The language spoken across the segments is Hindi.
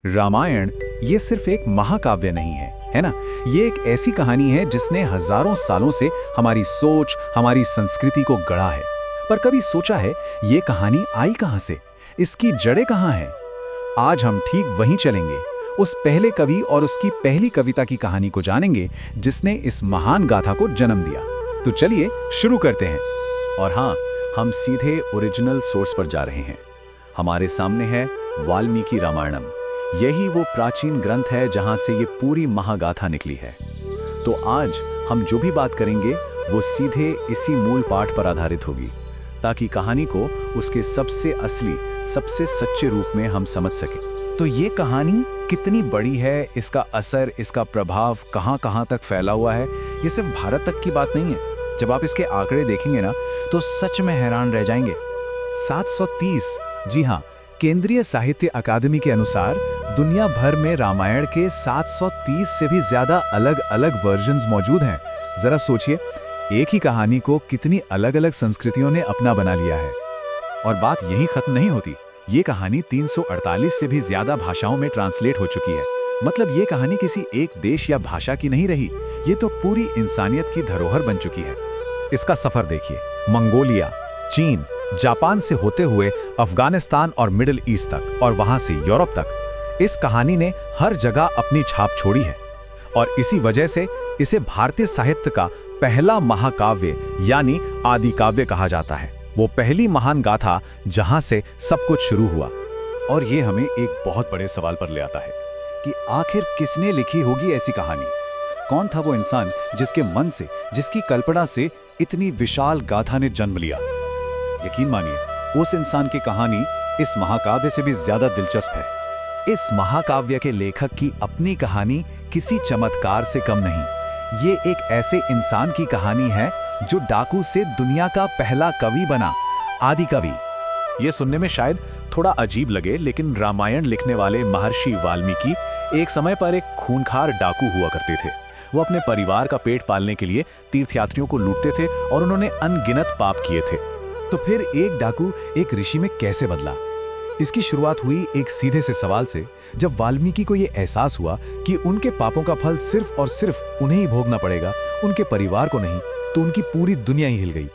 रामायण ये सिर्फ एक महाकाव्य नहीं है ना। ये एक ऐसी कहानी है जिसने हजारों सालों से हमारी सोच, हमारी संस्कृति को गढ़ा है। पर कभी सोचा है ये कहानी आई कहां से, इसकी जड़ें कहां हैं? आज हम ठीक वहीं चलेंगे, उस पहले कवि और उसकी पहली कविता की कहानी को जानेंगे जिसने इस महान गाथा को जन्म दिया। तो चलिए शुरू करते हैं। और हाँ, हम सीधे ओरिजिनल सोर्स पर जा रहे हैं। हमारे सामने है वाल्मीकि रामायणम। यही वो प्राचीन ग्रंथ है जहां से ये पूरी महागाथा निकली है। तो आज हम जो भी बात करेंगे वो सीधे इसी मूल पाठ पर आधारित होगी, ताकि कहानी को उसके सबसे असली, सबसे सच्चे रूप में हम समझ सकें। तो ये कहानी कितनी बड़ी है, इसका असर, इसका प्रभाव कहां-कहां तक फैला हुआ है, ये सिर्फ भारत तक की बात नहीं है। जब आप इसके आंकड़े देखेंगे ना, तो सच में हैरान रह जाएंगे। 730, जी हाँ, केंद्रीय साहित्य अकादमी के अनुसार दुनिया भर में रामायण के 730 से भी ज्यादा अलग-अलग वर्जन्स मौजूद हैं। जरा सोचिए, एक ही कहानी को कितनी अलग-अलग संस्कृतियों ने अपना बना लिया है। और बात यहीं खत्म नहीं होती। ये कहानी 348 से भी ज्यादा भाषाओं में ट्रांसलेट हो चुकी है। मतलब ये कहानी किसी एक देश या भाषा की नहीं रही, ये तो पूरी इंसानियत की धरोहर बन चुकी है। इसका सफर देखिए, मंगोलिया, चीन, जापान से होते हुए अफगानिस्तान और मिडिल ईस्ट तक, और वहां से यूरोप तक, इस कहानी ने हर जगह अपनी छाप छोड़ी है। और इसी वजह से इसे भारतीय साहित्य का पहला महाकाव्य यानी आदि काव्य कहा जाता है। वो पहली महान गाथा जहां से सब कुछ शुरू हुआ। और ये हमें एक बहुत बड़े सवाल पर ले आता है कि आखिर किसने लिखी होगी ऐसी कहानी? कौन था वो इंसान जिसके मन से, जिसकी कल्पना से इतनी विशाल गाथा ने जन्म लिया? यकीन मानिए, उस इंसान की कहानी इस महाकाव्य से भी ज्यादा दिलचस्प है। इस महाकाव्य के लेखक की अपनी कहानी किसी चमत्कार से कम नहीं। ये एक ऐसे इंसान की कहानी है जो डाकू से दुनिया का पहला कवि बना, आदि कवि। ये सुनने में शायद थोड़ा अजीब लगे, लेकिन रामायण लिखने वाले महर्षि वाल्मीकि एक समय पर एक खूंखार डाकू हुआ करते थे। वो अपने परिवार का पेट पालने के लिए तीर्थयात्रियों को लूटते थे और उन्होंने अनगिनत पाप किए थे। तो फिर एक डाकू एक ऋषि में कैसे बदला? इसकी शुरुआत हुई एक सीधे से सवाल से, जब वाल्मीकि को यह एहसास हुआ कि उनके पापों का फल सिर्फ और सिर्फ उन्हें ही भोगना पड़ेगा, उनके परिवार को नहीं। तो उनकी पूरी दुनिया ही हिल गई।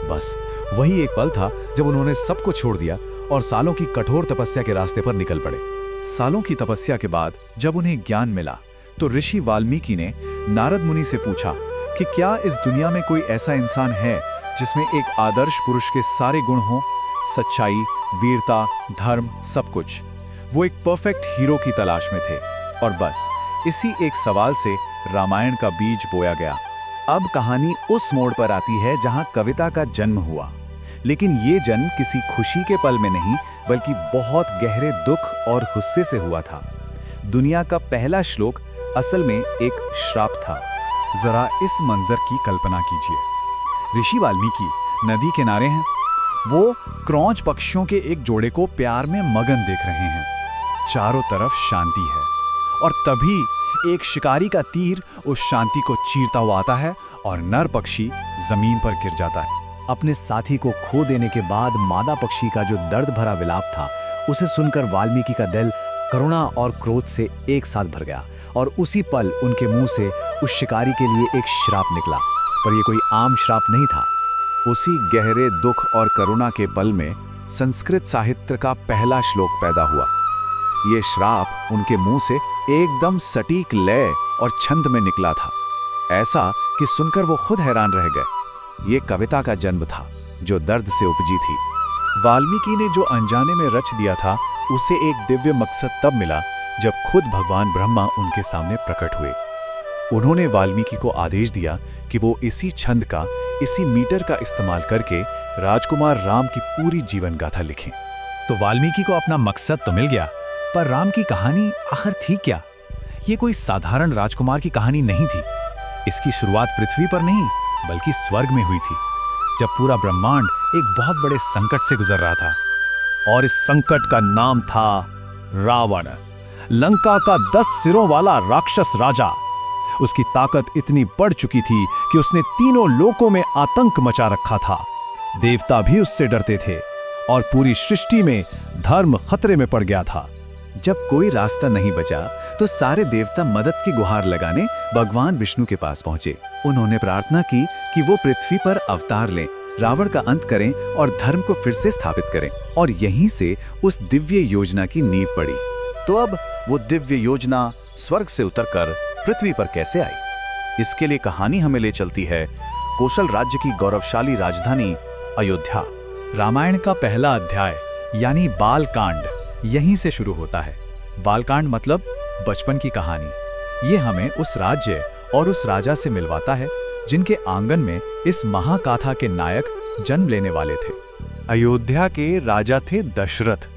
बस वही एक पल था जब उन्होंने सब कुछ छोड़ दिया और सालों की कठोर तपस्या के रास्ते पर निकल पड़े। सालों की तपस्या के बाद जब उन्हें ज्ञान मिला, तो ऋषि वाल्मीकि ने नारद मुनि से पूछा कि क्या इस दुनिया में कोई ऐसा इंसान है जिसमें एक आदर्श पुरुष के सारे गुण हों, सच्चाई, वीरता, धर्म, सब कुछ। वो एक परफेक्ट हीरो की तलाश में थे। और बस इसी एक सवाल से रामायण का बीज बोया गया। अब कहानी उस मोड़ पर आती है जहां कविता का जन्म हुआ। लेकिन ये जन्म किसी खुशी के पल में नहीं, बल्कि बहुत गहरे दुख और गुस्से से हुआ था। दुनिया का पहला श्लोक असल में एक श्राप था। जरा इस मंजर की कल्पना कीजिए। ऋषि वाल्मीकि नदी किनारे हैं। वो क्रौंच पक्षियों के एक जोड़े को प्यार में मगन देख रहे हैं। चारों तरफ शांति है, और तभी एक शिकारी का तीर उस शांति को चीरता हुआ आता है और नर पक्षी जमीन पर गिर जाता है। अपने साथी को खो देने के बाद मादा पक्षी का जो दर्द भरा विलाप था, उसे सुनकर वाल्मीकि का दिल करुणा और क्रोध से एक साथ भर गया। और उसी पल उनके मुंह से उस शिकारी के लिए एक श्राप निकला। पर यह कोई आम श्राप नहीं था। उसी गहरे दुख और करुणा के पल में संस्कृत साहित्य का पहला श्लोक पैदा हुआ। यह श्राप उनके मुंह से एकदम सटीक लय और छंद में निकला था, ऐसा कि सुनकर वो खुद हैरान रह गए। ये कविता का जन्म था जो दर्द से उपजी थी। वाल्मीकि ने जो अनजाने में रच दिया था, उसे एक दिव्य मकसद तब मिला जब खुद भगवान ब्रह्मा उनके सामने प्रकट हुए। उन्होंने वाल्मीकि को आदेश दिया कि वो इसी छंद का, इसी मीटर का इस्तेमाल करके राजकुमार राम की पूरी जीवन गाथा लिखें। तो वाल्मीकि को अपना मकसद तो मिल गया, पर राम की कहानी आखिर थी क्या? ये कोई साधारण राजकुमार की कहानी नहीं थी। इसकी शुरुआत पृथ्वी पर नहीं, बल्कि स्वर्ग में हुई थी, जब पूरा ब्रह्मांड एक बहुत बड़े संकट से गुजर रहा था। और इस संकट का नाम था रावण, लंका का 10 सिरों वाला राक्षस राजा। उसकी ताकत इतनी बढ़ चुकी थी कि उसने तीनों लोकों में आतंक मचा रखा था। देवता भी उससे डरते थे और पूरी सृष्टि में धर्म खतरे में पड़ गया था। जब कोई रास्ता नहीं बचा तो सारे देवता मदद की गुहार लगाने भगवान विष्णु के पास पहुंचे। उन्होंने प्रार्थना की कि वो पृथ्वी पर अवतार लें, रावण का अंत करें और धर्म को फिर से स्थापित करें। और यहीं से उस दिव्य योजना की नींव पड़ी। तो अब वो दिव्य योजना स्वर्ग से उतरकर पृथ्वी पर कैसे आई? इसके लिए कहानी हमें ले चलती है कौशल राज्य की गौरवशाली राजधानी अयोध्या। रामायण का पहला अध्याय यानी बालकांड यहीं से शुरू होता है। बालकांड मतलब बचपन की कहानी। ये हमें उस राज्य और उस राजा से मिलवाता है जिनके आंगन में इस महाकाथा के नायक जन्म लेने वाले थे। अयोध्या के राजा थे दशरथ,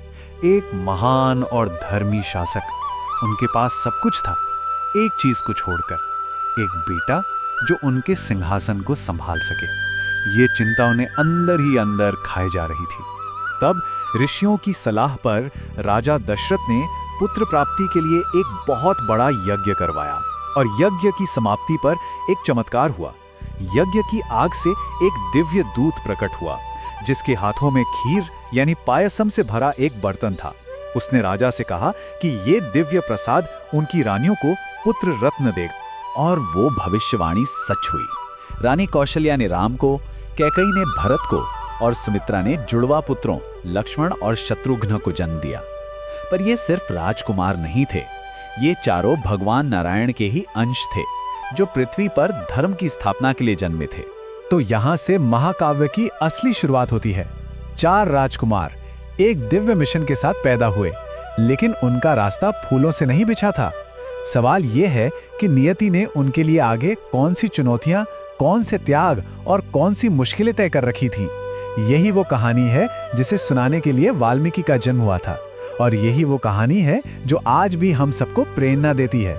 एक महान और धर्मी शासक। उनके पास सब कुछ था, एक चीज को छोड़कर, एक बेटा जो उनके सिंहासन को संभाल सके। ये चिंता उन्हें अंदर ही अंदर खाए जा रही थी। तब ऋषियों की सलाह पर राजा दशरथ ने पुत्र प्राप्ति के लिए एक बहुत बड़ा यज्ञ करवाया और यज्ञ की समाप्ति पर एक चमत्कार हुआ। यज्ञ की आग से एक दिव्य दूत प्रकट हुआ जिसके हाथों में खीर यानी पायसम से भरा एक बर्तन था। उसने राजा से कहा कि ये दिव्य प्रसाद उनकी रानियों को पुत्र रत्न देगा। और वो भविष्यवाणी सच हुई। रानी कौशल्या ने राम को, कैकेयी ने भरत को और सुमित्रा ने जुड़वा पुत्रों लक्ष्मण और शत्रुघ्न को जन्म दिया। पर ये सिर्फ राजकुमार नहीं थे, ये चारों भगवान नारायण के ही अंश थे जो पृथ्वी पर धर्म की स्थापना के लिए जन्मे थे। तो यहाँ से महाकाव्य की असली शुरुआत होती है। 4 राजकुमार एक दिव्य मिशन के साथ पैदा हुए, लेकिन उनका रास्ता फूलों से नहीं बिछा था। सवाल ये है कि नियति ने उनके लिए आगे कौन सी चुनौतियां, कौन से त्याग और कौन सी मुश्किलें तय कर रखी थी। यही वो कहानी है जिसे सुनाने के लिए वाल्मीकि का जन्म हुआ था, और यही वो कहानी है जो आज भी हम सबको प्रेरणा देती है।